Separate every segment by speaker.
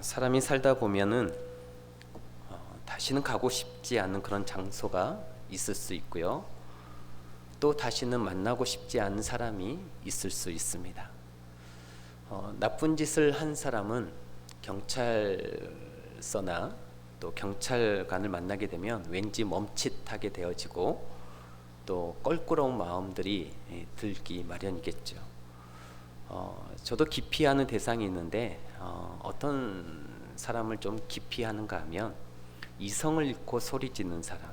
Speaker 1: 사람이 살다 보면은 다시는 가고 싶지 않은 그런 장소가 있을 수 있고요. 또 다시는 만나고 싶지 않은 사람이 있을 수 있습니다. 나쁜 짓을 한 사람은 경찰서나 또 경찰관을 만나게 되면 왠지 멈칫하게 되어지고 또 껄끄러운 마음들이 들기 마련이겠죠. 저도 기피하는 대상이 있는데 어떤 사람을 좀 기피하는가 하면 이성을 잃고 소리 짓는 사람,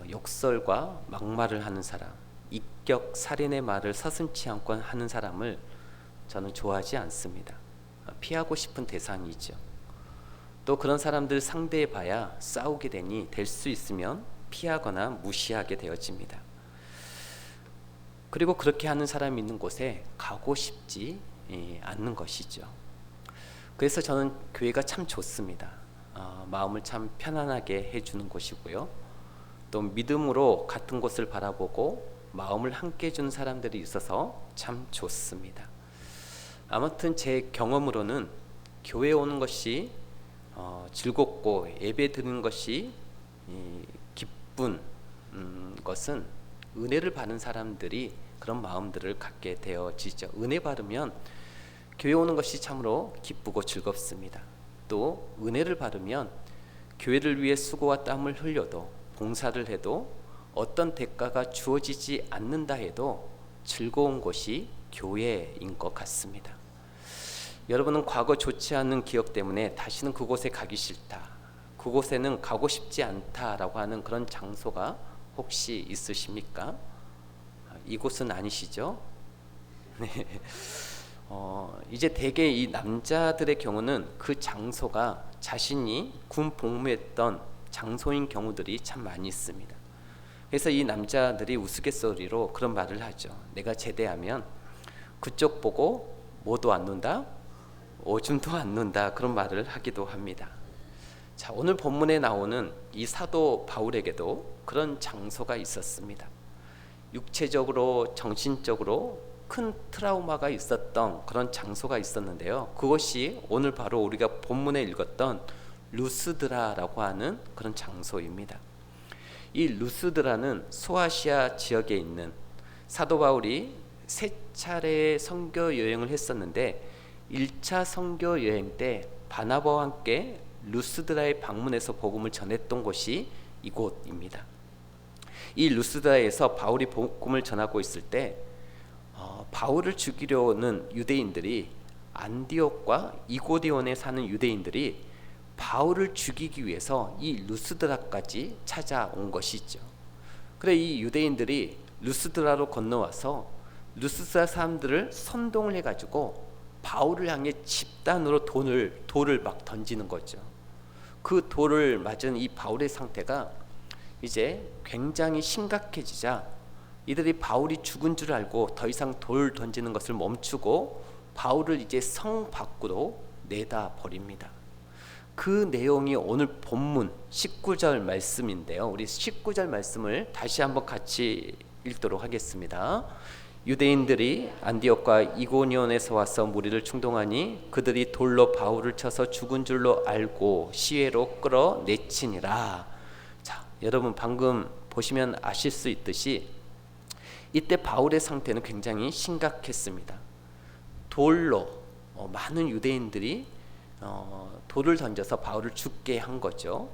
Speaker 1: 욕설과 막말을 하는 사람, 인격 살인의 말을 서슴지 않고 하는 사람을 저는 좋아하지 않습니다. 피하고 싶은 대상이죠. 또 그런 사람들 상대해 봐야 싸우게 되니 될 수 있으면 피하거나 무시하게 되어집니다. 그리고 그렇게 하는 사람이 있는 곳에 가고 싶지 않는 것이죠. 그래서 저는 교회가 참 좋습니다. 마음을 참 편안하게 해주는 곳이고요. 또 믿음으로 같은 곳을 바라보고 마음을 함께 해주는 사람들이 있어서 참 좋습니다. 아무튼 제 경험으로는 교회에 오는 것이 즐겁고 예배 드리는 것이 기쁜 것은 은혜를 받은 사람들이 그런 마음들을 갖게 되어지죠. 은혜 받으면 교회 오는 것이 참으로 기쁘고 즐겁습니다. 또 은혜를 받으면 교회를 위해 수고와 땀을 흘려도 봉사를 해도 어떤 대가가 주어지지 않는다 해도 즐거운 곳이 교회인 것 같습니다. 여러분은 과거 좋지 않은 기억 때문에 다시는 그곳에 가기 싫다, 그곳에는 가고 싶지 않다라고 하는 그런 장소가 혹시 있으십니까? 이곳은 아니시죠? 네. 이제 대개 이 남자들의 경우는 그 장소가 자신이 군 복무했던 장소인 경우들이 참 많이 있습니다. 그래서 이 남자들이 우스갯소리로 그런 말을 하죠. 내가 제대하면 그쪽 보고 뭐도 안 논다, 오줌도 안 논다, 그런 말을 하기도 합니다. 자, 오늘 본문에 나오는 이 사도 바울에게도 그런 장소가 있었습니다. 육체적으로 정신적으로 큰 트라우마가 있었던 그런 장소가 있었는데요. 그것이 오늘 바로 우리가 본문에 읽었던 루스드라라고 하는 그런 장소입니다. 이 루스드라는 소아시아 지역에 있는, 사도 바울이 세 차례 선교 여행을 했었는데 1차 선교 여행 때 바나바와 함께 루스드라에 방문해서 복음을 전했던 곳이 이곳입니다. 이 루스드라에서 바울이 복음을 전하고 있을 때 바울을 죽이려 오는 유대인들이, 안디옥과 이고디온에 사는 유대인들이 바울을 죽이기 위해서 이 루스드라까지 찾아온 것이죠. 그래 이 유대인들이 루스드라로 건너와서 루스드라 사람들을 선동을 해가지고 바울을 향해 집단으로 돌을 막 던지는 거죠. 그 돌을 맞은 이 바울의 상태가 이제 굉장히 심각해지자 이들이 바울이 죽은 줄 알고 더 이상 돌 던지는 것을 멈추고 바울을 이제 성 밖으로 내다 버립니다. 그 내용이 오늘 본문 19절 말씀인데요. 우리 19절 말씀을 다시 한번 같이 읽도록 하겠습니다. 유대인들이 안디옥과 이고니온에서 와서 무리를 충동하니 그들이 돌로 바울을 쳐서 죽은 줄로 알고 시외로 끌어내치니라. 자, 여러분 방금 보시면 아실 수 있듯이 이때 바울의 상태는 굉장히 심각했습니다. 돌로 많은 유대인들이 돌을 던져서 바울을 죽게 한 거죠.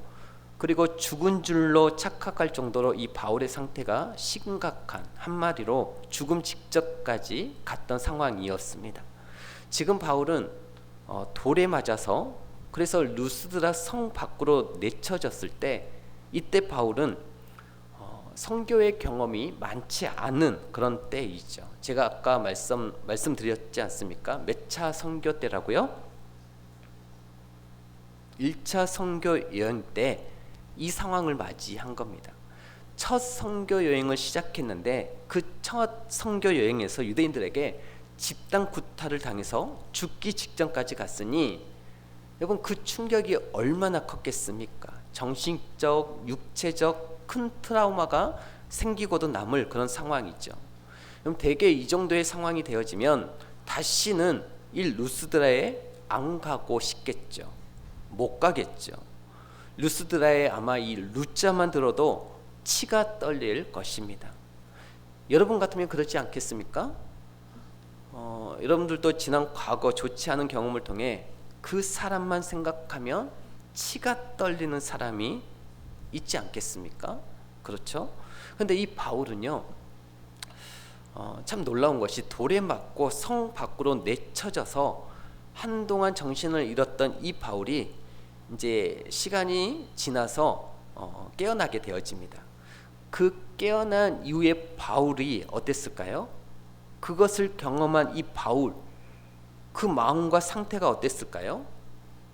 Speaker 1: 그리고 죽은 줄로 착각할 정도로 이 바울의 상태가 심각한, 한마디로 죽음 직전까지 갔던 상황이었습니다. 지금 바울은 돌에 맞아서 그래서 루스드라 성 밖으로 내쳐졌을 때 이때 바울은 선교의 경험이 많지 않은 그런 때이죠. 제가 아까 말씀드렸지 않습니까? 몇 차 선교 때라고요? 1차 선교 여행 때 이 상황을 맞이한 겁니다. 첫 선교 여행을 시작했는데 그 첫 선교 여행에서 유대인들에게 집단 구타를 당해서 죽기 직전까지 갔으니 여러분 그 충격이 얼마나 컸겠습니까? 정신적, 육체적 큰 트라우마가 생기고도 남을 그런 상황이죠. 그럼 대개 이 정도의 상황이 되어지면 다시는 이 루스드라에 안 가고 싶겠죠. 못 가겠죠. 루스드라의 아마 이 루자만 들어도 치가 떨릴 것입니다. 여러분 같으면 그렇지 않겠습니까? 여러분들도 지난 과거 좋지 않은 경험을 통해 그 사람만 생각하면 치가 떨리는 사람이 있지 않겠습니까? 그렇죠? 근데 이 바울은요, 참 놀라운 것이 돌에 맞고 성 밖으로 내쳐져서 한동안 정신을 잃었던 이 바울이 이제 시간이 지나서 깨어나게 되어집니다. 그 깨어난 이후에 바울이 어땠을까요? 그것을 경험한 이 바울, 그 마음과 상태가 어땠을까요?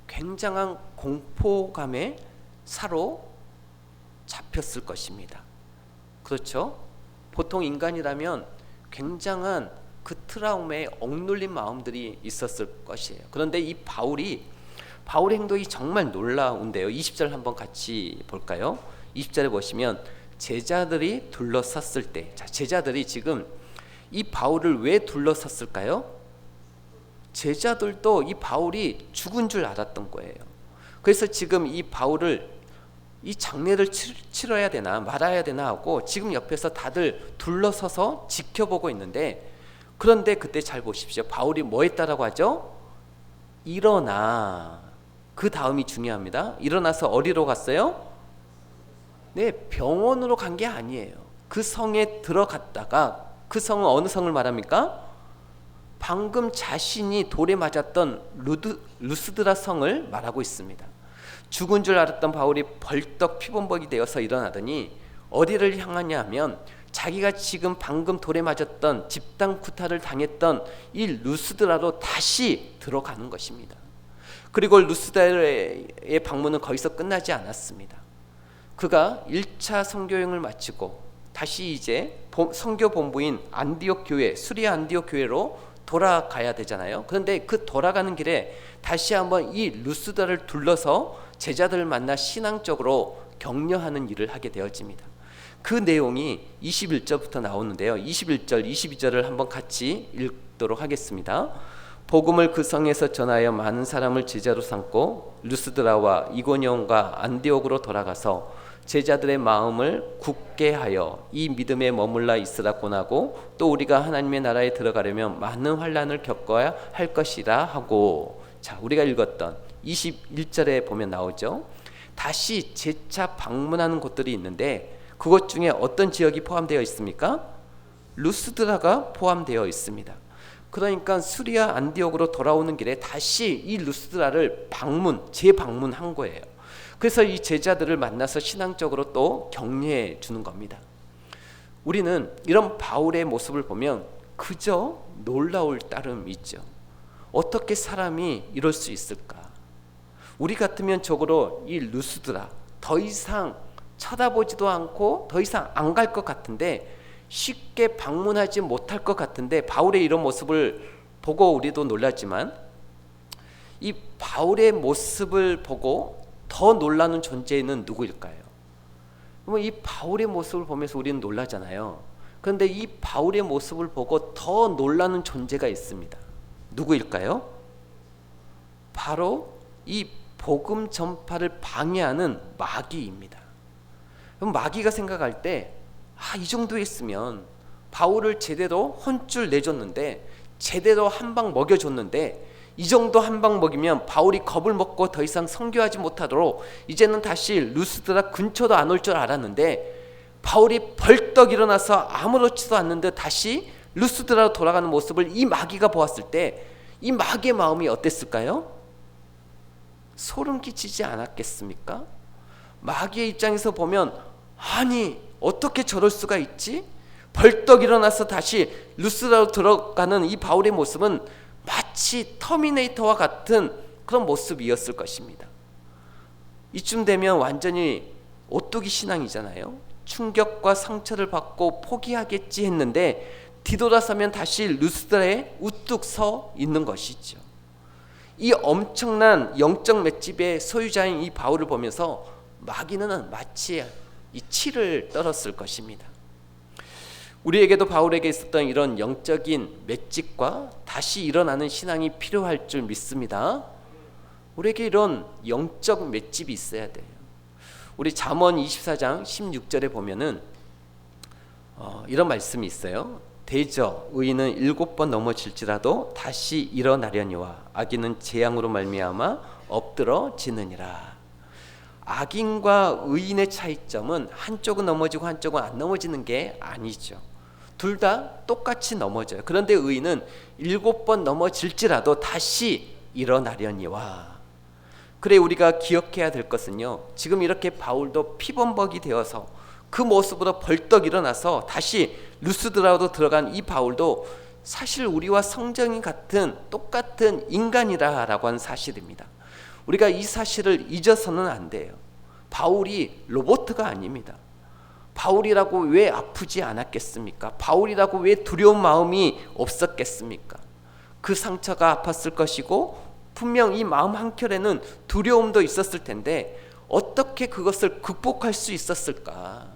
Speaker 1: 굉장한 공포감에 사로잡혔을 것입니다. 그렇죠? 보통 인간이라면 굉장한 그 트라우마에 억눌린 마음들이 있었을 것이에요. 그런데 이 바울의 행동이 정말 놀라운데요. 20절 한번 같이 볼까요? 20절에 보시면 제자들이 둘러섰을 때, 자, 제자들이 지금 이 바울을 왜 둘러섰을까요? 제자들도 이 바울이 죽은 줄 알았던 거예요. 그래서 지금 이 바울을 이 장례를 치러야 되나 말아야 되나 하고 지금 옆에서 다들 둘러서서 지켜보고 있는데, 그런데 그때 잘 보십시오. 바울이 뭐 했다라고 하죠? 일어나. 그 다음이 중요합니다. 일어나서 어디로 갔어요? 네, 병원으로 간 게 아니에요. 그 성에 들어갔다가, 그 성은 어느 성을 말합니까? 방금 자신이 돌에 맞았던 루스드라 성을 말하고 있습니다. 죽은 줄 알았던 바울이 벌떡 피범벅이 되어서 일어나더니 어디를 향하냐 하면 자기가 지금 방금 돌에 맞았던 집단 구타를 당했던 이 루스드라로 다시 들어가는 것입니다. 그리고 루스드라의 방문은 거기서 끝나지 않았습니다. 그가 1차 선교여행을 마치고 다시 이제 선교 본부인 안디옥 교회, 수리아 안디옥 교회로 돌아가야 되잖아요. 그런데 그 돌아가는 길에 다시 한번 이 루스드라를 둘러서 제자들을 만나 신앙적으로 격려하는 일을 하게 되어집니다. 그 내용이 21절부터 나오는데요. 21절, 22절을 한번 같이 읽도록 하겠습니다. 복음을 그 성에서 전하여 많은 사람을 제자로 삼고 루스드라와 이고니온과 안디옥으로 돌아가서 제자들의 마음을 굳게 하여 이 믿음에 머물러 있으라 권하고, 또 우리가 하나님의 나라에 들어가려면 많은 환난을 겪어야 할 것이라 하고. 자, 우리가 읽었던 21절에 보면 나오죠. 다시 재차 방문하는 곳들이 있는데 그것 중에 어떤 지역이 포함되어 있습니까? 루스드라가 포함되어 있습니다. 그러니까 수리아 안디옥으로 돌아오는 길에 다시 이 루스드라를 재방문한 거예요. 그래서 이 제자들을 만나서 신앙적으로 또 격려해 주는 겁니다. 우리는 이런 바울의 모습을 보면 그저 놀라울 따름 있죠. 어떻게 사람이 이럴 수 있을까? 우리 같으면 적어도 이 루스드라 더 이상 쳐다보지도 않고 더 이상 안 갈 것 같은데, 쉽게 방문하지 못할 것 같은데, 바울의 이런 모습을 보고 우리도 놀랐지만 이 바울의 모습을 보고 더 놀라는 존재는 누구일까요? 이 바울의 모습을 보면서 우리는 놀라잖아요. 그런데 이 바울의 모습을 보고 더 놀라는 존재가 있습니다. 누구일까요? 바로 이 복음 전파를 방해하는 마귀입니다. 그럼 마귀가 생각할 때, 이 정도 했으면 바울을 제대로 혼쭐 내줬는데, 제대로 한 방 먹여줬는데, 이 정도 한 방 먹이면 바울이 겁을 먹고 더 이상 선교하지 못하도록 이제는 다시 루스드라 근처도 안 올 줄 알았는데, 바울이 벌떡 일어나서 아무렇지도 않는 듯 다시 루스드라로 돌아가는 모습을 이 마귀가 보았을 때 이 마귀의 마음이 어땠을까요? 소름 끼치지 않았겠습니까? 마귀의 입장에서 보면, 아니 어떻게 저럴 수가 있지? 벌떡 일어나서 다시 루스드라로 들어가는 이 바울의 모습은 마치 터미네이터와 같은 그런 모습이었을 것입니다. 이쯤 되면 완전히 오뚜기 신앙이잖아요. 충격과 상처를 받고 포기하겠지 했는데 뒤돌아서면 다시 루스드라에 우뚝 서 있는 것이죠. 이 엄청난 영적 맷집의 소유자인 이 바울을 보면서 마귀는 마치 이 치를 떨었을 것입니다. 우리에게도 바울에게 있었던 이런 영적인 맷집과 다시 일어나는 신앙이 필요할 줄 믿습니다. 우리에게 이런 영적 맷집이 있어야 돼요. 우리 잠언 24장 16절에 보면은 이런 말씀이 있어요. 대저 의인은 7번 넘어질지라도 다시 일어나려니와 악인은 재앙으로 말미암아 엎드러지느니라. 악인과 의인의 차이점은 한쪽은 넘어지고 한쪽은 안 넘어지는 게 아니죠. 둘 다 똑같이 넘어져요. 그런데 의인은 7번 넘어질지라도 다시 일어나려니와. 그래, 우리가 기억해야 될 것은요, 지금 이렇게 바울도 피범벅이 되어서 그 모습으로 벌떡 일어나서 다시 루스드라로 들어간 이 바울도 사실 우리와 성정이 같은 똑같은 인간이라고 하는 사실입니다. 우리가 이 사실을 잊어서는 안 돼요. 바울이 로봇가 아닙니다. 바울이라고 왜 아프지 않았겠습니까? 바울이라고 왜 두려운 마음이 없었겠습니까? 그 상처가 아팠을 것이고 분명 이 마음 한켠에는 두려움도 있었을 텐데 어떻게 그것을 극복할 수 있었을까?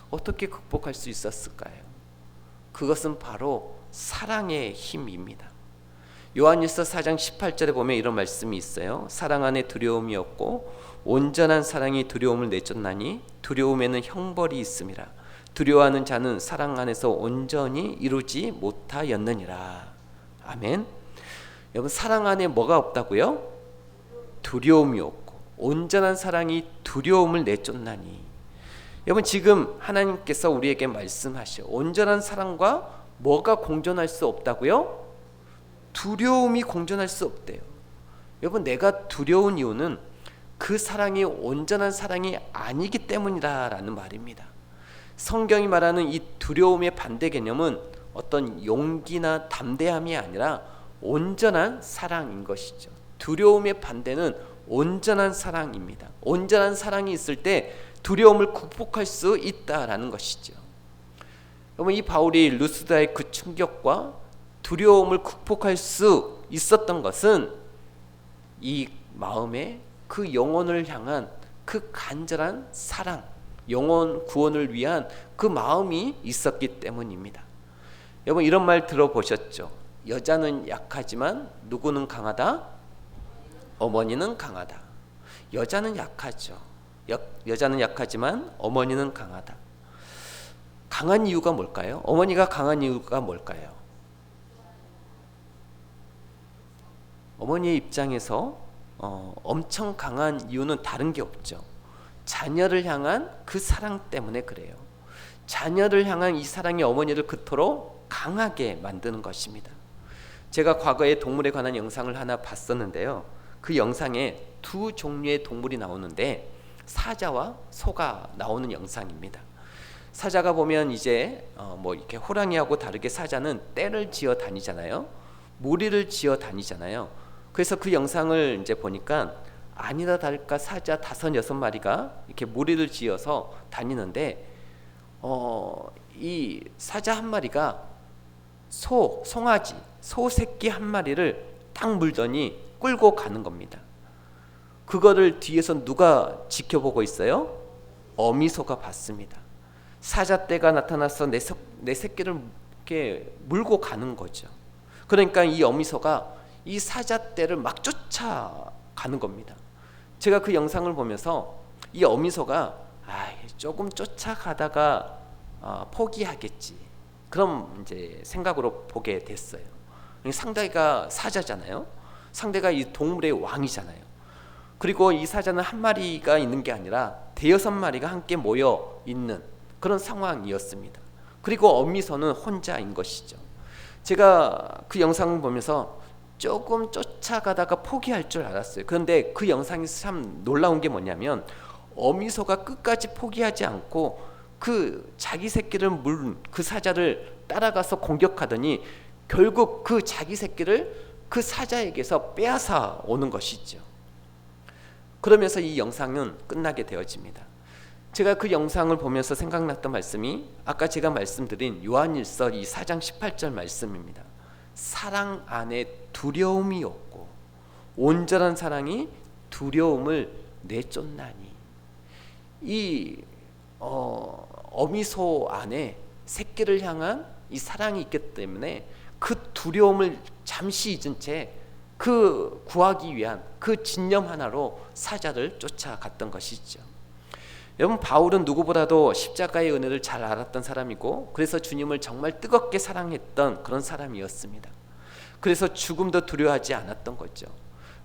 Speaker 1: 어떻게 극복할 수 있었을까요? 그것은 바로 사랑의 힘입니다. 요한일서 4장 18절에 보면 이런 말씀이 있어요. 사랑 안에 두려움이 없고 온전한 사랑이 두려움을 내쫓나니 두려움에는 형벌이 있음이라. 두려워하는 자는 사랑 안에서 온전히 이루지 못하였느니라. 아멘. 여러분, 사랑 안에 뭐가 없다고요? 두려움이 없고 온전한 사랑이 두려움을 내쫓나니. 여러분, 지금 하나님께서 우리에게 말씀하셔. 온전한 사랑과 뭐가 공존할 수 없다고요? 두려움이 공존할 수 없대요. 여러분, 내가 두려운 이유는 그 사랑이 온전한 사랑이 아니기 때문이라는 말입니다. 성경이 말하는 이 두려움의 반대 개념은 어떤 용기나 담대함이 아니라 온전한 사랑인 것이죠. 두려움의 반대는 온전한 사랑입니다. 온전한 사랑이 있을 때 두려움을 극복할 수 있다라는 것이죠. 여러분, 이 바울이 루스드라의 그 충격과 두려움을 극복할 수 있었던 것은 이 마음에 그 영혼을 향한 그 간절한 사랑, 영혼 구원을 위한 그 마음이 있었기 때문입니다. 여러분, 이런 말 들어보셨죠? 여자는 약하지만 누구는 강하다? 어머니는 강하다. 여자는 약하죠. 여자는 약하지만 어머니는 강하다. 강한 이유가 뭘까요? 어머니가 강한 이유가 뭘까요? 어머니의 입장에서 엄청 강한 이유는 다른 게 없죠. 자녀를 향한 그 사랑 때문에 그래요. 자녀를 향한 이 사랑이 어머니를 그토록 강하게 만드는 것입니다. 제가 과거에 동물에 관한 영상을 하나 봤었는데요. 그 영상에 두 종류의 동물이 나오는데 사자와 소가 나오는 영상입니다. 사자가 보면 이제 이렇게 호랑이하고 다르게 사자는 떼를 지어 다니잖아요. 무리를 지어 다니잖아요. 그래서 그 영상을 이제 보니까 아니나 다를까 사자 5-6마리가 이렇게 무리를 지어서 다니는데 이 사자 한 마리가 송아지, 소 새끼 한 마리를 딱 물더니 끌고 가는 겁니다. 그거를 뒤에서 누가 지켜보고 있어요? 어미소가 봤습니다. 사자떼가 나타나서 내 새끼를 이렇게 물고 가는 거죠. 그러니까 이 어미소가 이 사자떼를 막 쫓아가는 겁니다. 제가 그 영상을 보면서 이 어미소가 조금 쫓아가다가 포기하겠지, 그럼 이제 생각으로 보게 됐어요. 상대가 사자잖아요. 상대가 이 동물의 왕이잖아요. 그리고 이 사자는 한 마리가 있는 게 아니라 5-6마리가 함께 모여 있는 그런 상황이었습니다. 그리고 어미소는 혼자인 것이죠. 제가 그 영상을 보면서 조금 쫓아가다가 포기할 줄 알았어요. 그런데 그 영상에서 참 놀라운 게 뭐냐면 어미소가 끝까지 포기하지 않고 그 자기 새끼를 물은 그 사자를 따라가서 공격하더니 결국 그 자기 새끼를 그 사자에게서 빼앗아 오는 것이죠. 그러면서 이 영상은 끝나게 되어집니다. 제가 그 영상을 보면서 생각났던 말씀이 아까 제가 말씀드린 요한일서 이 4장 18절 말씀입니다. 사랑 안에 두려움이 없고 온전한 사랑이 두려움을 내쫓나니. 이 어미소 안에 새끼를 향한 이 사랑이 있기 때문에 그 두려움을 잠시 잊은 채 그 구하기 위한 그 진념 하나로 사자를 쫓아갔던 것이죠. 여러분, 바울은 누구보다도 십자가의 은혜를 잘 알았던 사람이고, 그래서 주님을 정말 뜨겁게 사랑했던 그런 사람이었습니다. 그래서 죽음도 두려워하지 않았던 거죠.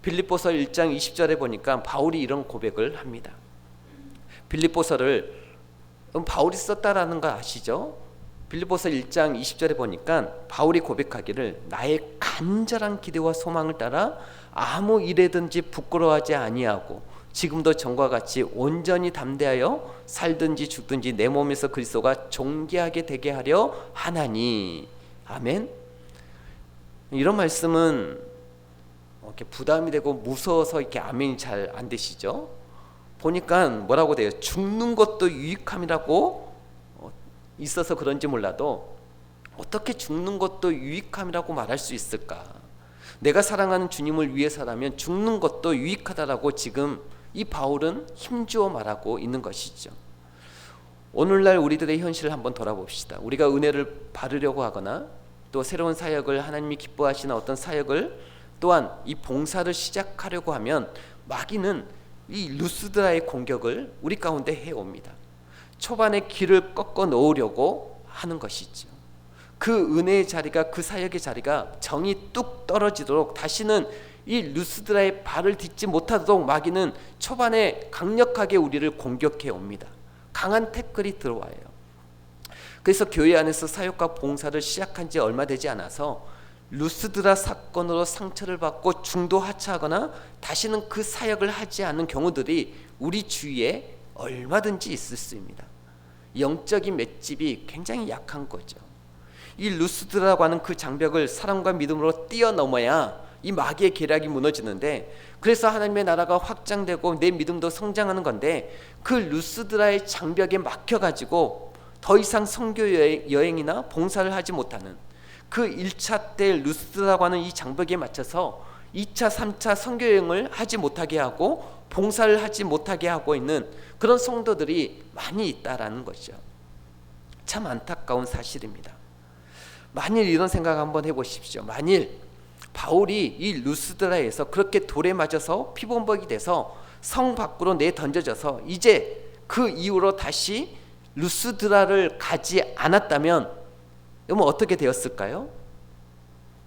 Speaker 1: 빌립보서 1장 20절에 보니까 바울이 이런 고백을 합니다. 빌립보서를 바울이 썼다라는 거 아시죠? 빌립보서 1장 20절에 보니까 바울이 고백하기를 나의 간절한 기대와 소망을 따라 아무 일에든지 부끄러워하지 아니하고 지금도 전과 같이 온전히 담대하여 살든지 죽든지 내 몸에서 그리스도가 존귀하게 되게 하려 하나니. 아멘. 이런 말씀은 이렇게 부담이 되고 무서워서 이렇게 아멘이 잘 안 되시죠? 보니까 뭐라고 돼요? 죽는 것도 유익함이라고 있어서 그런지 몰라도 어떻게 죽는 것도 유익함이라고 말할 수 있을까? 내가 사랑하는 주님을 위해서라면 죽는 것도 유익하다라고 지금 이 바울은 힘주어 말하고 있는 것이죠. 오늘날 우리들의 현실을 한번 돌아봅시다. 우리가 은혜를 받으려고 하거나 또 새로운 사역을, 하나님이 기뻐하시는 어떤 사역을, 또한 이 봉사를 시작하려고 하면 마귀는 이 루스드라의 공격을 우리 가운데 해옵니다. 초반에 길을 꺾어 놓으려고 하는 것이죠. 그 은혜의 자리가, 그 사역의 자리가 정이 뚝 떨어지도록, 다시는 이 루스드라의 발을 딛지 못하도록 마귀는 초반에 강력하게 우리를 공격해 옵니다. 강한 태클이 들어와요. 그래서 교회 안에서 사역과 봉사를 시작한 지 얼마 되지 않아서 루스드라 사건으로 상처를 받고 중도 하차하거나 다시는 그 사역을 하지 않는 경우들이 우리 주위에 얼마든지 있을 수 있습니다. 영적인 맷집이 굉장히 약한 거죠. 이 루스드라고 하는 그 장벽을 사랑과 믿음으로 뛰어넘어야 이 마귀의 계략이 무너지는데, 그래서 하나님의 나라가 확장되고 내 믿음도 성장하는 건데, 그 루스드라의 장벽에 막혀가지고 더 이상 선교 여행이나 봉사를 하지 못하는, 그 1차 때 루스드라고 하는 이 장벽에 맞춰서 2차, 3차 선교 여행을 하지 못하게 하고 봉사를 하지 못하게 하고 있는 그런 성도들이 많이 있다라는 것이죠. 참 안타까운 사실입니다. 만일 이런 생각 한번 해보십시오. 만일 바울이 이 루스드라에서 그렇게 돌에 맞아서 피범벅이 돼서 성 밖으로 내던져져서 이제 그 이후로 다시 루스드라를 가지 않았다면 그러면 어떻게 되었을까요?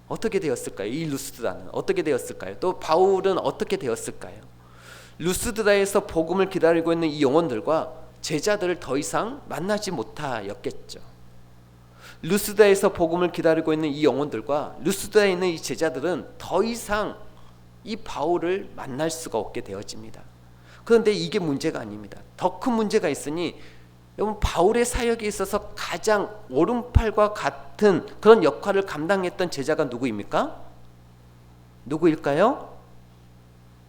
Speaker 1: 어떻게 되었을까요? 이 루스드라는 어떻게 되었을까요? 또 바울은 어떻게 되었을까요? 루스드라에서 복음을 기다리고 있는 이 영혼들과 제자들을 더 이상 만나지 못하였겠죠. 루스드라에서 복음을 기다리고 있는 이 영혼들과 루스드라에 있는 이 제자들은 더 이상 이 바울을 만날 수가 없게 되어집니다. 그런데 이게 문제가 아닙니다. 더 큰 문제가 있으니, 여러분, 바울의 사역에 있어서 가장 오른팔과 같은 그런 역할을 감당했던 제자가 누구입니까? 누구일까요?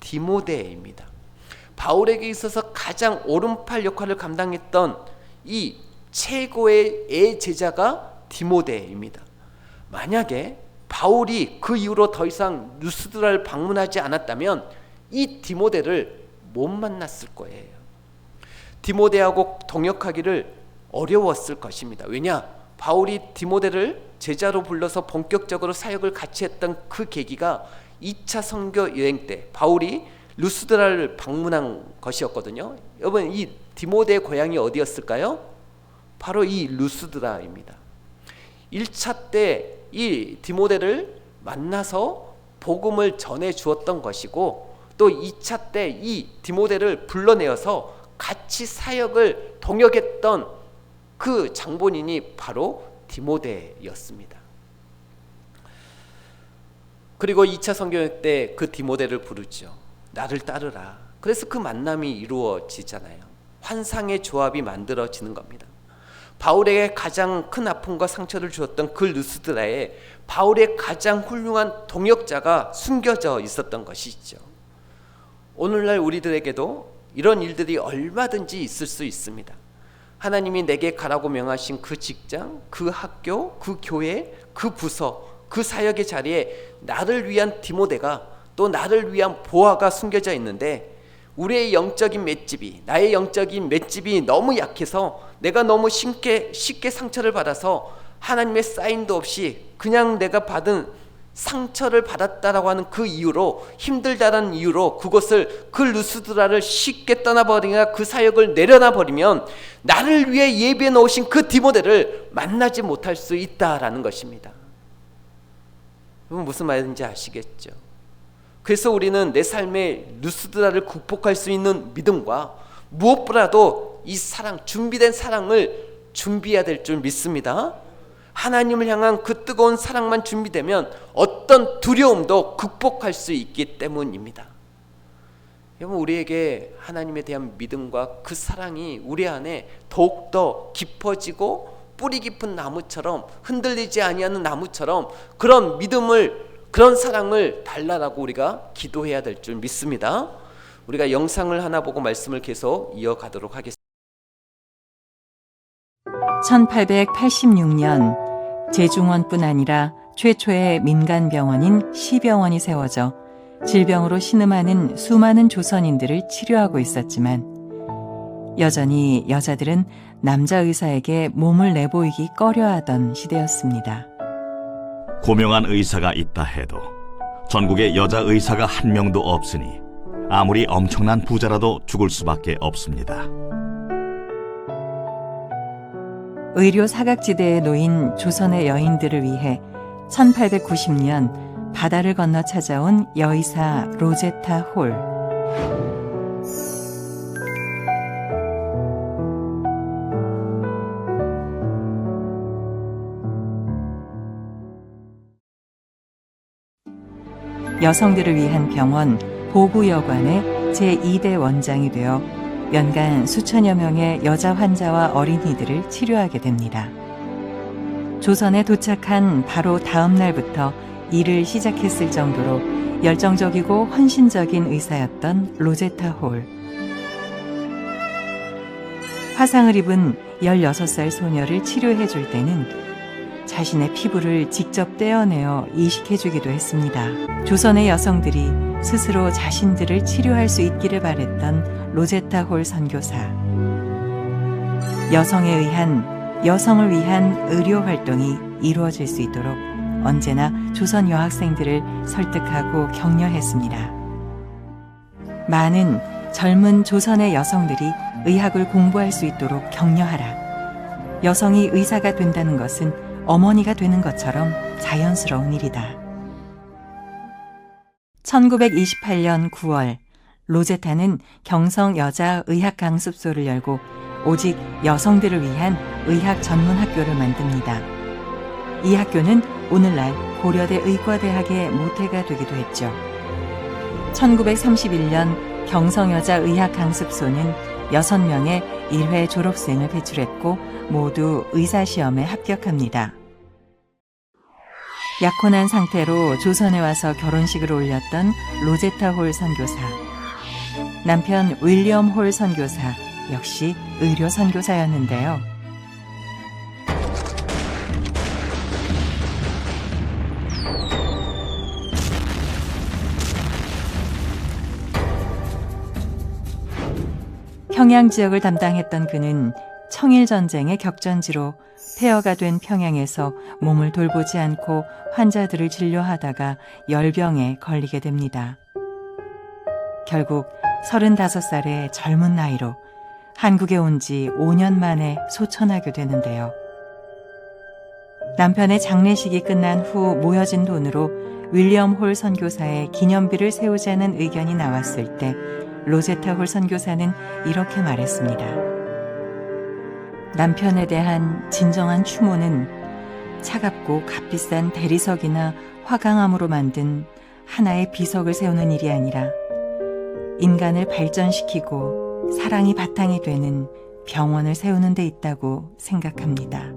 Speaker 1: 디모데입니다. 바울에게 있어서 가장 오른팔 역할을 감당했던 이 최고의 제자가 디모데입니다. 만약에 바울이 그 이후로 더 이상 루스드라를 방문하지 않았다면 이 디모데를 못 만났을 거예요. 디모데하고 동역하기를 어려웠을 것입니다. 왜냐? 바울이 디모데를 제자로 불러서 본격적으로 사역을 같이 했던 그 계기가 2차 선교 여행 때 바울이 루스드라를 방문한 것이었거든요. 여러분, 이 디모데의 고향이 어디였을까요? 바로 이 루스드라입니다. 1차 때 이 디모데를 만나서 복음을 전해 주었던 것이고, 또 2차 때 이 디모데를 불러내어서 같이 사역을 동역했던 그 장본인이 바로 디모데였습니다. 그리고 2차 선교여행 때 그 디모데를 부르죠. 나를 따르라. 그래서 그 만남이 이루어지잖아요. 환상의 조합이 만들어지는 겁니다. 바울에게 가장 큰 아픔과 상처를 주었던 그 루스드라에 바울의 가장 훌륭한 동역자가 숨겨져 있었던 것이죠. 오늘날 우리들에게도 이런 일들이 얼마든지 있을 수 있습니다. 하나님이 내게 가라고 명하신 그 직장, 그 학교, 그 교회, 그 부서, 그 사역의 자리에 나를 위한 디모데가, 또 나를 위한 보아가 숨겨져 있는데, 우리의 영적인 맷집이, 나의 영적인 맷집이 너무 약해서 내가 너무 쉽게 상처를 받아서 하나님의 사인도 없이 그냥 내가 받은 상처를 받았다라고 하는 그 이유로, 힘들다는 이유로 그 루스드라를 쉽게 떠나버리거나 그 사역을 내려놔 버리면 나를 위해 예비해 놓으신 그 디모데를 만나지 못할 수 있다라는 것입니다. 여러분 무슨 말인지 아시겠죠? 그래서 우리는 내 삶의 루스드라를 극복할 수 있는 믿음과 무엇보다도 이 사랑, 준비된 사랑을 준비해야 될 줄 믿습니다. 하나님을 향한 그 뜨거운 사랑만 준비되면 어떤 두려움도 극복할 수 있기 때문입니다. 여러분 우리에게 하나님에 대한 믿음과 그 사랑이 우리 안에 더욱더 깊어지고 뿌리 깊은 나무처럼, 흔들리지 아니하는 나무처럼 그런 믿음을, 그런 사랑을 달라라고 우리가 기도해야 될 줄 믿습니다. 우리가 영상을 하나 보고 말씀을 계속 이어가도록 하겠습니다.
Speaker 2: 1886년 제중원뿐 아니라 최초의 민간병원인 시병원이 세워져 질병으로 신음하는 수많은 조선인들을 치료하고 있었지만 여전히 여자들은 남자 의사에게 몸을 내보이기 꺼려하던 시대였습니다.
Speaker 3: 고명한 의사가 있다 해도 전국에 여자 의사가 한 명도 없으니 아무리 엄청난 부자라도 죽을 수밖에 없습니다.
Speaker 2: 의료 사각지대에 놓인 조선의 여인들을 위해 1890년 바다를 건너 찾아온 여의사 로제타 홀. 여성들을 위한 병원 보구여관의 제2대 원장이 되어 연간 수천여 명의 여자 환자와 어린이들을 치료하게 됩니다. 조선에 도착한 바로 다음 날부터 일을 시작했을 정도로 열정적이고 헌신적인 의사였던 로제타 홀. 화상을 입은 16살 소녀를 치료해 줄 때는 자신의 피부를 직접 떼어내어 이식해 주기도 했습니다. 조선의 여성들이 스스로 자신들을 치료할 수 있기를 바랬던 로제타 홀 선교사. 여성을 위한 의료 활동이 이루어질 수 있도록 언제나 조선 여학생들을 설득하고 격려했습니다. 많은 젊은 조선의 여성들이 의학을 공부할 수 있도록 격려하라. 여성이 의사가 된다는 것은 어머니가 되는 것처럼 자연스러운 일이다. 1928년 9월 로제타는 경성 여자의학강습소를 열고 오직 여성들을 위한 의학 전문 학교를 만듭니다. 이 학교는 오늘날 고려대 의과대학의 모태가 되기도 했죠. 1931년 경성여자의학강습소는 6명의 1회 졸업생을 배출했고 모두 의사시험에 합격합니다. 약혼한 상태로 조선에 와서 결혼식을 올렸던 로제타 홀 선교사. 남편 윌리엄 홀 선교사 역시 의료 선교사였는데요. 평양 지역을 담당했던 그는 청일전쟁의 격전지로 폐허가 된 평양에서 몸을 돌보지 않고 환자들을 진료하다가 열병에 걸리게 됩니다. 결국 35살의 젊은 나이로 한국에 온 지 5년 만에 소천하게 되는데요. 남편의 장례식이 끝난 후 모여진 돈으로 윌리엄 홀 선교사의 기념비를 세우자는 의견이 나왔을 때 로제타 홀 선교사는 이렇게 말했습니다. 남편에 대한 진정한 추모는 차갑고 값비싼 대리석이나 화강암으로 만든 하나의 비석을 세우는 일이 아니라 인간을 발전시키고 사랑이 바탕이 되는 병원을 세우는 데 있다고 생각합니다.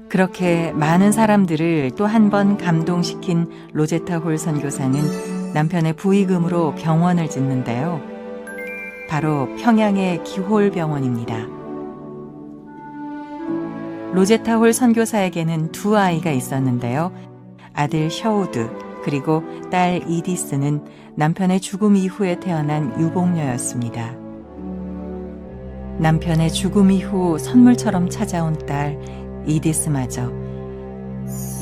Speaker 2: 그렇게 많은 사람들을 또 한 번 감동시킨 로제타 홀 선교사는 남편의 부의금으로 병원을 짓는데요. 바로 평양의 기홀병원입니다. 로제타 홀 선교사에게는 두 아이가 있었는데요. 아들 셔우드 그리고 딸 이디스는 남편의 죽음 이후에 태어난 유복녀였습니다. 남편의 죽음 이후 선물처럼 찾아온 딸 이디스마저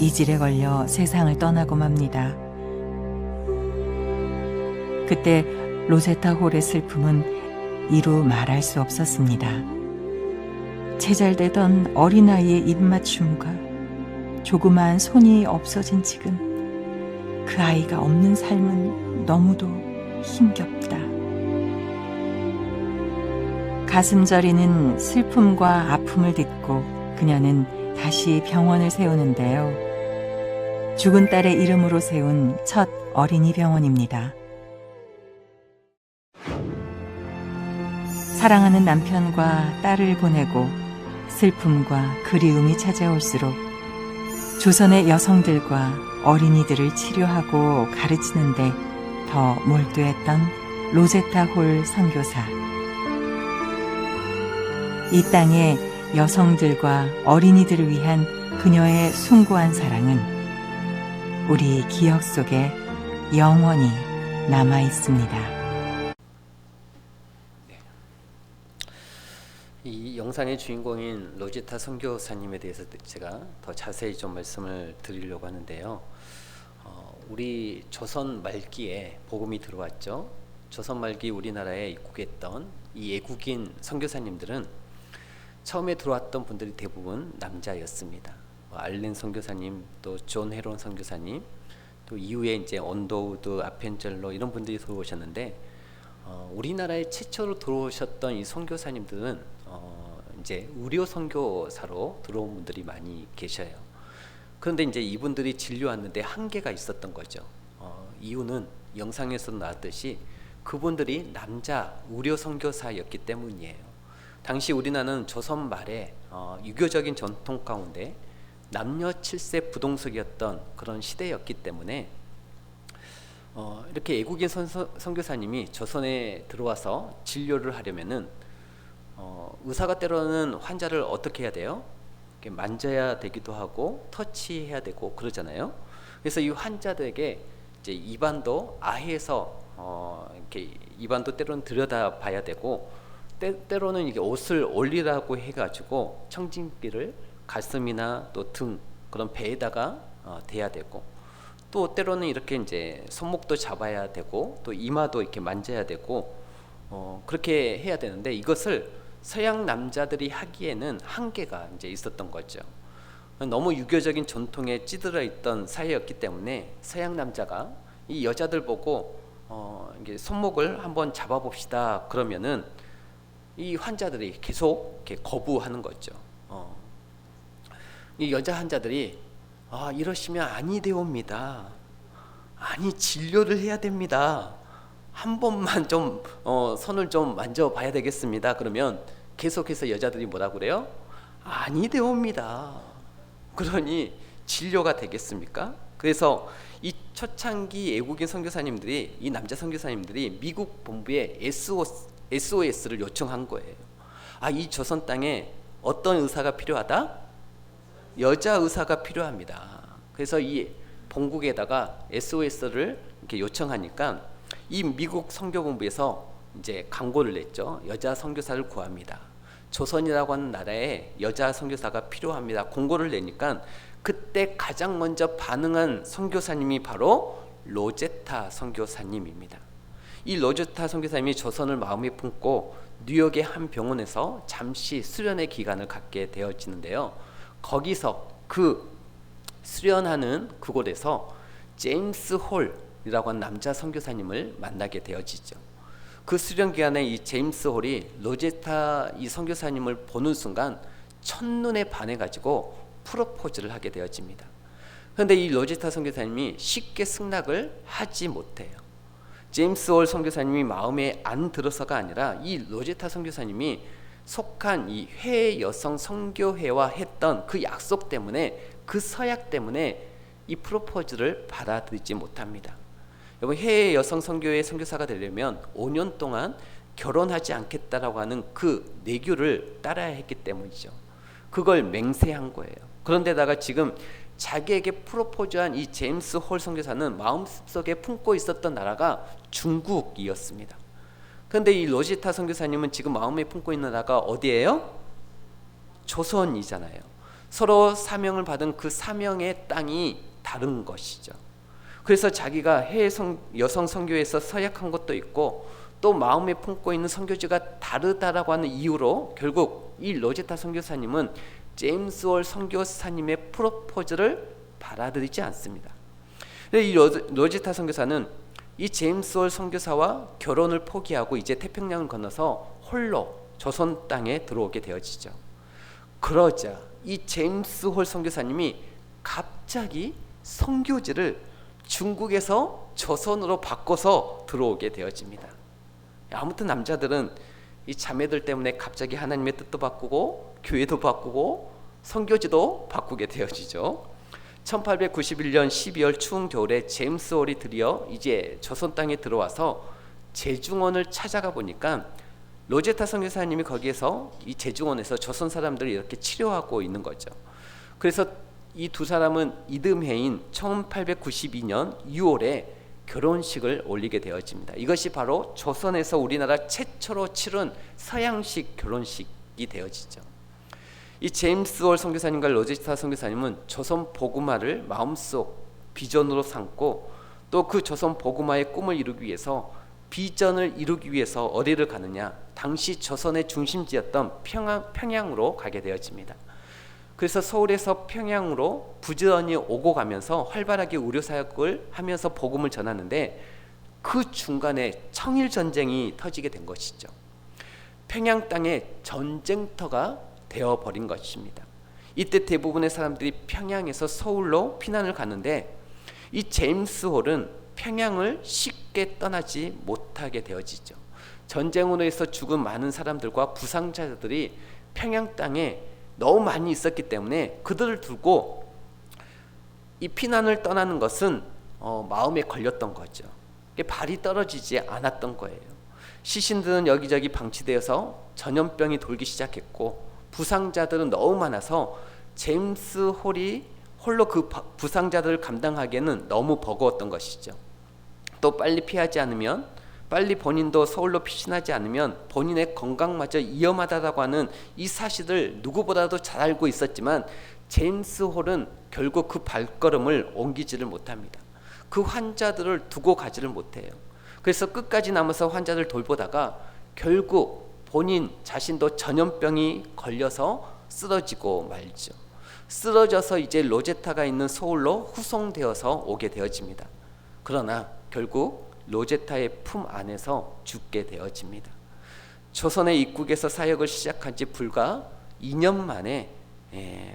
Speaker 2: 이질에 걸려 세상을 떠나고 맙니다. 그때 로제타 홀의 슬픔은 이루 말할 수 없었습니다. 제잘되던 어린아이의 입맞춤과 조그마한 손이 없어진 지금 그 아이가 없는 삶은 너무도 힘겹다. 가슴 저리는 슬픔과 아픔을 딛고 그녀는 다시 병원을 세우는데요. 죽은 딸의 이름으로 세운 첫 어린이 병원입니다. 사랑하는 남편과 딸을 보내고 슬픔과 그리움이 찾아올수록 조선의 여성들과 어린이들을 치료하고 가르치는데 더 몰두했던 로제타 홀 선교사. 이 땅의 여성들과 어린이들을 위한 그녀의 숭고한 사랑은 우리 기억 속에 영원히 남아 있습니다.
Speaker 1: 이 영상의 주인공인 로제타 선교사님에 대해서 제가 더 자세히 좀 말씀을 드리려고 하는데요. 우리 조선 말기에 복음이 들어왔죠. 조선 말기 우리나라에 입국했던 이 외국인 선교사님들은 처음에 들어왔던 분들이 대부분 남자였습니다. 알렌 선교사님, 또 존 헤론 선교사님, 또 이후에 이제 언더우드, 아펜젤로 이런 분들이 들어오셨는데, 우리나라에 최초로 들어오셨던 이 선교사님들은 이제 의료 선교사로 들어온 분들이 많이 계셔요. 그런데 이제 이분들이 진료하는데 한계가 있었던 거죠. 이유는 영상에서 나왔듯이 그분들이 남자 의료 선교사였기 때문이에요. 당시 우리나라는 조선 말에 유교적인 전통 가운데 남녀 7세 부동석이었던 그런 시대였기 때문에 이렇게 외국인 선교사님이 조선에 들어와서 진료를 하려면은 의사가 때로는 환자를 어떻게 해야 돼요? 이렇게 만져야 되기도 하고 터치해야 되고 그러잖아요. 그래서 이 환자들에게 이제 입안도 아해서 이렇게 입안도 때로는 들여다봐야 되고, 때로는 이게 옷을 올리라고 해가지고 청진기를 가슴이나 또 등 그런 배에다가 대야 되고, 또 때로는 이렇게 이제 손목도 잡아야 되고 또 이마도 이렇게 만져야 되고 그렇게 해야 되는데, 이것을 서양 남자들이 하기에는 한계가 이제 있었던 거죠. 너무 유교적인 전통에 찌들어 있던 사회였기 때문에 서양 남자가 이 여자들 보고 이게 손목을 한번 잡아봅시다 그러면은 이 환자들이 계속 이렇게 거부하는 거죠. 이 여자 환자들이 이러시면 아니 되옵니다. 아니 진료를 해야 됩니다. 한 번만 좀 손을 좀 만져봐야 되겠습니다. 그러면 계속해서 여자들이 뭐라고 그래요? 아니 되옵니다. 그러니 진료가 되겠습니까? 그래서 이 초창기 외국인 선교사님들이, 이 남자 선교사님들이 미국 본부에 SOS를 요청한 거예요. 이 조선 땅에 어떤 의사가 필요하다? 여자 의사가 필요합니다. 그래서 이 본국에다가 SOS를 이렇게 요청하니까 이 미국 선교본부에서 이제 광고를 냈죠. 여자 선교사를 구합니다. 조선이라고 하는 나라에 여자 선교사가 필요합니다. 공고를 내니까 그때 가장 먼저 반응한 선교사님이 바로 로제타 선교사님입니다. 이 로제타 선교사님이 조선을 마음에 품고 뉴욕의 한 병원에서 잠시 수련의 기간을 갖게 되어지는데요. 거기서 그 수련하는 그곳에서 제임스 홀이라고 하는 남자 선교사님을 만나게 되어지죠. 그 수련 기간에 이 제임스 홀이 로제타 이 선교사님을 보는 순간 첫눈에 반해가지고 프로포즈를 하게 되어집니다. 그런데 이 로제타 선교사님이 쉽게 승낙을 하지 못해요. 제임스 홀 선교사님이 마음에 안 들어서가 아니라 이 로제타 선교사님이 속한 이 회 여성 선교회와 했던 그 약속 때문에, 그 서약 때문에 이 프로포즈를 받아들이지 못합니다. 여러분, 해외 여성 선교회 선교사가 되려면 5년 동안 결혼하지 않겠다라고 하는 그 내규를 따라야 했기 때문이죠. 그걸 맹세한 거예요. 그런데다가 지금 자기에게 프로포즈한 이 제임스 홀 선교사는 마음속에 품고 있었던 나라가 중국이었습니다. 그런데 이 로제타 선교사님은 지금 마음에 품고 있는 나라가 어디예요? 조선이잖아요. 서로 사명을 받은 그 사명의 땅이 다른 것이죠. 그래서 자기가 해외 여성 선교에서 서약한 것도 있고 또 마음에 품고 있는 선교지가 다르다라고 하는 이유로 결국 이 로제타 선교사님은 제임스 월 선교사님의 프로포즈를 받아들이지 않습니다. 이 로제타 선교사는 이 제임스 월 선교사와 결혼을 포기하고 이제 태평양을 건너서 홀로 조선 땅에 들어오게 되어지죠. 그러자 이 제임스 홀 선교사님이 갑자기 선교지를 중국에서 조선으로 바꿔서 들어오게 되어집니다. 아무튼 남자들은 이 자매들 때문에 갑자기 하나님의 뜻도 바꾸고 교회도 바꾸고 선교지도 바꾸게 되어지죠. 1891년 12월 추운 겨울에 제임스 홀이 드디어 이제 조선 땅에 들어와서 제중원을 찾아가 보니까 로제타 선교사님이 거기에서 이 제중원에서 조선 사람들을 이렇게 치료하고 있는 거죠. 그래서 이 두 사람은 이듬해인 1892년 6월에 결혼식을 올리게 되어집니다. 이것이 바로 조선에서 우리나라 최초로 치른 서양식 결혼식이 되어지죠. 이 제임스 월 선교사님과 로제타 선교사님은 조선 복음화를 마음속 비전으로 삼고 또 그 조선 복음화의 꿈을 이루기 위해서 비전을 이루기 위해서 어디를 가느냐? 당시 조선의 중심지였던 평양으로 가게 되어집니다. 그래서 서울에서 평양으로 부지런히 오고 가면서 활발하게 의료사역을 하면서 복음을 전하는데 그 중간에 청일전쟁이 터지게 된 것이죠. 평양 땅에 전쟁터가 되어버린 것입니다. 이때 대부분의 사람들이 평양에서 서울로 피난을 가는데 이 제임스 홀은 평양을 쉽게 떠나지 못하게 되어지죠. 전쟁으로 해서 죽은 많은 사람들과 부상자들이 평양 땅에 너무 많이 있었기 때문에 그들을 두고 이 피난을 떠나는 것은 마음에 걸렸던 거죠. 발이 떨어지지 않았던 거예요. 시신들은 여기저기 방치되어서 전염병이 돌기 시작했고 부상자들은 너무 많아서 제임스 홀이 홀로 그 부상자들을 감당하기에는 너무 버거웠던 것이죠. 또 빨리 피하지 않으면 빨리 본인도 서울로 피신하지 않으면 본인의 건강마저 위험하다고 하는 이 사실을 누구보다도 잘 알고 있었지만 제임스 홀은 결국 그 발걸음을 옮기지를 못합니다. 그 환자들을 두고 가지를 못해요. 그래서 끝까지 남아서 환자들 돌보다가 결국 본인 자신도 전염병이 걸려서 쓰러지고 말죠. 쓰러져서 이제 로제타가 있는 서울로 후송되어서 오게 되어집니다. 그러나 결국 로제타의 품 안에서 죽게 되어집니다. 조선의 입국에서 사역을 시작한 지 불과 2년 만에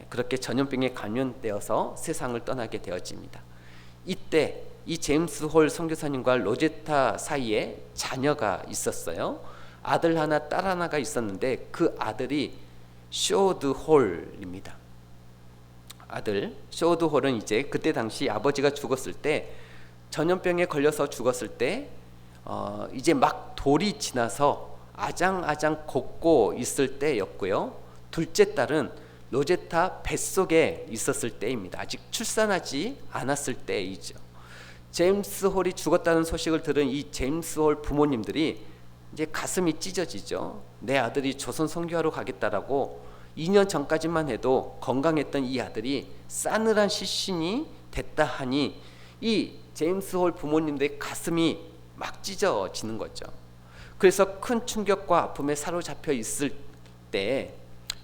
Speaker 1: 그렇게 전염병에 감염되어서 세상을 떠나게 되어집니다. 이때 이 제임스 홀 선교사님과 로제타 사이에 자녀가 있었어요. 아들 하나, 딸 하나가 있었는데 그 아들이 쇼드 홀입니다. 아들 쇼드 홀은 이제 그때 당시 아버지가 죽었을 때 전염병에 걸려서 죽었을 때 이제 막 돌이 지나서 아장아장 걷고 있을 때였고요. 둘째 딸은 로제타 뱃속에 있었을 때입니다. 아직 출산하지 않았을 때이죠. 제임스 홀이 죽었다는 소식을 들은 이 제임스 홀 부모님들이 이제 가슴이 찢어지죠. 내 아들이 조선 선교하러 가겠다라고 2년 전까지만 해도 건강했던 이 아들이 싸늘한 시신이 됐다 하니 이 제임스 홀 부모님들의 가슴이 막 찢어지는 거죠. 그래서 큰 충격과 아픔에 사로잡혀 있을 때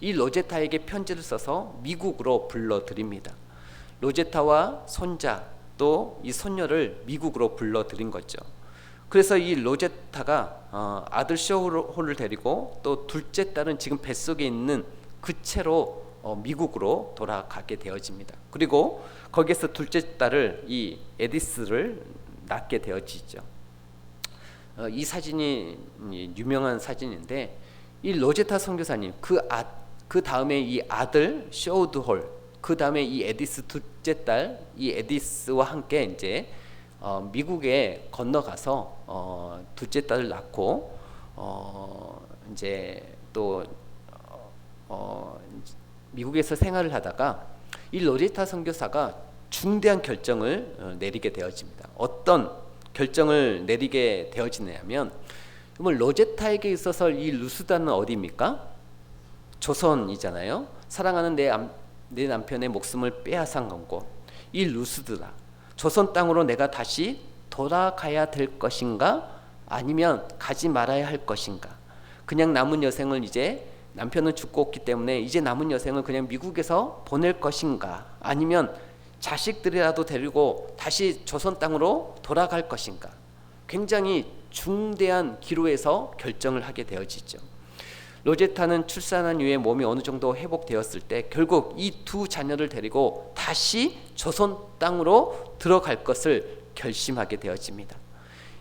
Speaker 1: 이 로제타에게 편지를 써서 미국으로 불러들입니다. 로제타와 손자 또 이 손녀를 미국으로 불러들인 거죠. 그래서 이 로제타가 아들 쇼홀을 데리고 또 둘째 딸은 지금 뱃속에 있는 그 채로 미국으로 돌아가게 되어집니다. 그리고 거기에서 둘째 딸을 이 에디스를 낳게 되어지죠. 이 사진이 유명한 사진인데 이 로제타 선교사님 그 다음에 이 아들 쇼드홀 그 다음에 이 에디스 둘째 딸 이 에디스와 함께 이제 미국에 건너가서 둘째 딸을 낳고 이제 또 미국에서 생활을 하다가 이 로제타 선교사가 중대한 결정을 내리게 되어집니다. 어떤 결정을 내리게 되어지냐면 그러면 로제타에게 있어서 이 루스다는 어디입니까? 조선이잖아요. 사랑하는 내 남편의 목숨을 빼앗은 건고, 이 루스드라, 조선 땅으로 내가 다시 돌아가야 될 것인가, 아니면 가지 말아야 할 것인가. 그냥 남은 여생을, 이제 남편은 죽고 없기 때문에 이제 남은 여생을 그냥 미국에서 보낼 것인가, 아니면 자식들이라도 데리고 다시 조선 땅으로 돌아갈 것인가. 굉장히 중대한 기로에서 결정을 하게 되어지죠. 로제타는 출산한 이후에 몸이 어느 정도 회복되었을 때 결국 이 두 자녀를 데리고 다시 조선 땅으로 들어갈 것을 결심하게 되어집니다.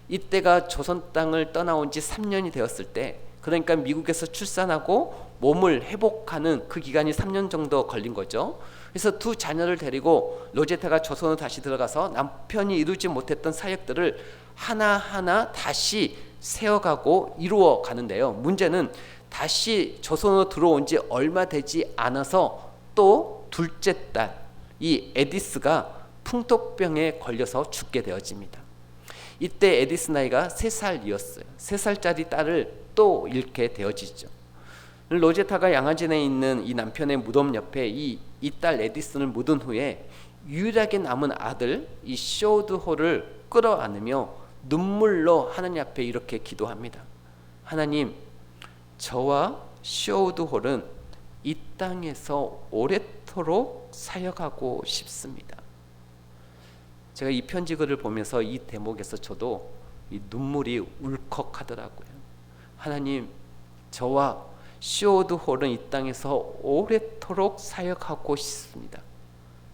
Speaker 1: 이때가 조선 땅을 떠나온 지 3년이 되었을 때, 그러니까 미국에서 출산하고 몸을 회복하는 그 기간이 3년 정도 걸린 거죠. 그래서 두 자녀를 데리고 로제타가 조선으로 다시 들어가서 남편이 이루지 못했던 사역들을 하나하나 다시 세워가고 이루어 가는데요. 문제는 다시 조선으로 들어온 지 얼마 되지 않아서 또 둘째 딸, 이 에디스가 풍토병에 걸려서 죽게 되어집니다. 이때 에디스 나이가 3살이었어요. 3살짜리 딸을 또 잃게 되어지죠. 로제타가 양화진에 있는 이 남편의 무덤 옆에 이 딸 에디슨을 묻은 후에 유일하게 남은 아들 이 쇼드홀을 끌어안으며 눈물로 하나님 앞에 이렇게 기도합니다. 하나님, 저와 쇼드홀은 이 땅에서 오래도록 사역하고 싶습니다. 제가 이 편지글을 보면서 이 대목에서 저도 이 눈물이 울컥하더라고요. 하나님, 저와 쇼드홀은 이 땅에서 오래도록 사역하고 싶습니다.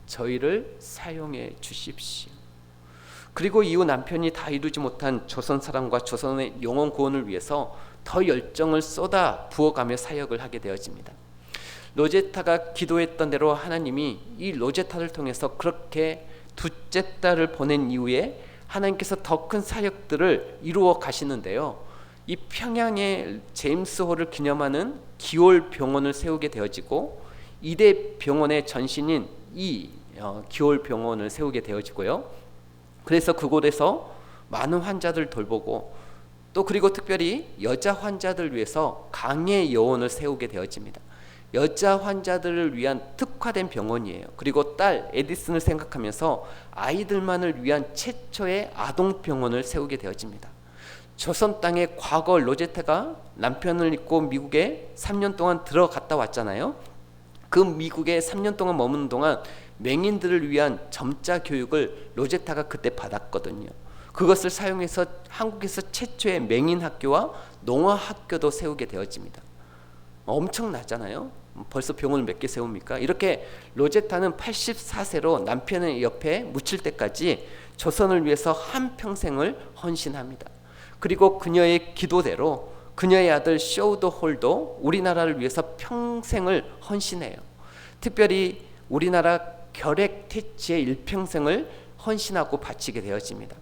Speaker 1: 저희를 사용해 주십시오. 그리고 이후 남편이 다 이루지 못한 조선 사랑과 조선의 영혼 구원을 위해서 더 열정을 쏟아 부어가며 사역을 하게 되어집니다. 로제타가 기도했던 대로 하나님이 이 로제타를 통해서 그렇게 둘째 딸을 보낸 이후에 하나님께서 더 큰 사역들을 이루어 가시는데요. 이 평양의 제임스 홀을 기념하는 기올 병원을 세우게 되어지고, 이대 병원의 전신인 이 기올 병원을 세우게 되어지고요. 그래서 그곳에서 많은 환자들 돌보고, 또 그리고 특별히 여자 환자들 위해서 강의 요원을 세우게 되어집니다. 여자 환자들을 위한 특화된 병원이에요. 그리고 딸 에디슨을 생각하면서 아이들만을 위한 최초의 아동병원을 세우게 되어집니다. 조선 땅에 과거 로제타가 남편을 잊고 미국에 3년 동안 들어갔다 왔잖아요. 그 미국에 3년 동안 머무는 동안 맹인들을 위한 점자 교육을 로제타가 그때 받았거든요. 그것을 사용해서 한국에서 최초의 맹인 학교와 농아 학교도 세우게 되어집니다. 엄청나잖아요. 벌써 병원을 몇 개 세웁니까? 이렇게 로제타는 84세로 남편의 옆에 묻힐 때까지 조선을 위해서 한평생을 헌신합니다. 그리고 그녀의 기도대로 그녀의 아들 쇼드홀도 우리나라를 위해서 평생을 헌신해요. 특별히 우리나라 결핵퇴치의 일평생을 헌신하고 바치게 되어집니다.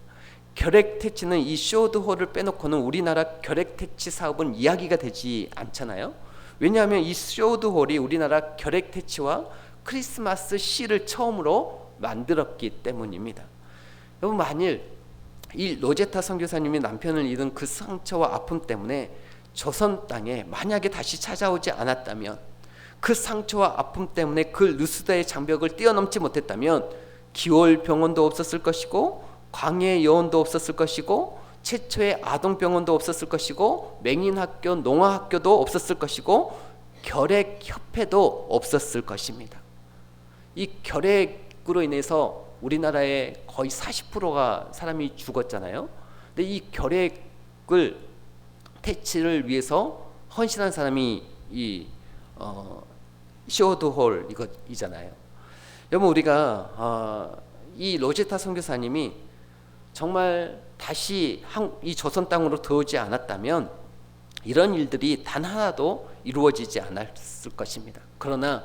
Speaker 1: 결핵퇴치는 이 쇼드홀을 빼놓고는 우리나라 결핵퇴치 사업은 이야기가 되지 않잖아요. 왜냐하면 이 쇼드홀이 우리나라 결핵퇴치와 크리스마스 시를 처음으로 만들었기 때문입니다. 여러분, 만일 이 로제타 선교사님이 남편을 잃은 그 상처와 아픔 때문에 조선 땅에 만약에 다시 찾아오지 않았다면, 그 상처와 아픔 때문에 그 루스다의 장벽을 뛰어넘지 못했다면 기월 병원도 없었을 것이고, 광야의 여원도 없었을 것이고, 최초의 아동병원도 없었을 것이고, 맹인학교, 농아학교도 없었을 것이고, 결핵협회도 없었을 것입니다. 이 결핵으로 인해서 우리나라의 거의 40%가 사람이 죽었잖아요. 근데 이 결핵을 퇴치를 위해서 헌신한 사람이 이 쇼드홀 이거이잖아요. 여러분, 우리가 이 로제타 선교사님이 정말 다시 이 조선 땅으로 들어오지 않았다면 이런 일들이 단 하나도 이루어지지 않았을 것입니다. 그러나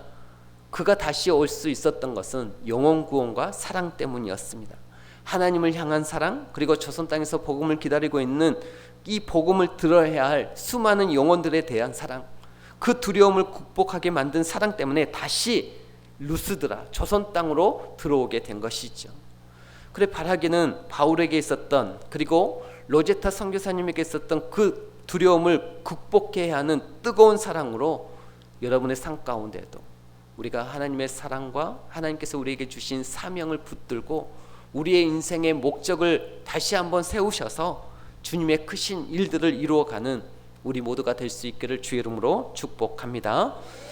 Speaker 1: 그가 다시 올 수 있었던 것은 영혼 구원과 사랑 때문이었습니다. 하나님을 향한 사랑, 그리고 조선 땅에서 복음을 기다리고 있는 이 복음을 들어야 할 수많은 영혼들에 대한 사랑, 그 두려움을 극복하게 만든 사랑 때문에 다시 루스드라, 조선 땅으로 들어오게 된 것이죠. 그래, 바라기는 바울에게 있었던, 그리고 로제타 선교사님에게 있었던 그 두려움을 극복해야 하는 뜨거운 사랑으로 여러분의 삶 가운데도 우리가 하나님의 사랑과 하나님께서 우리에게 주신 사명을 붙들고 우리의 인생의 목적을 다시 한번 세우셔서 주님의 크신 일들을 이루어가는 우리 모두가 될 수 있기를 주의 이름으로 축복합니다.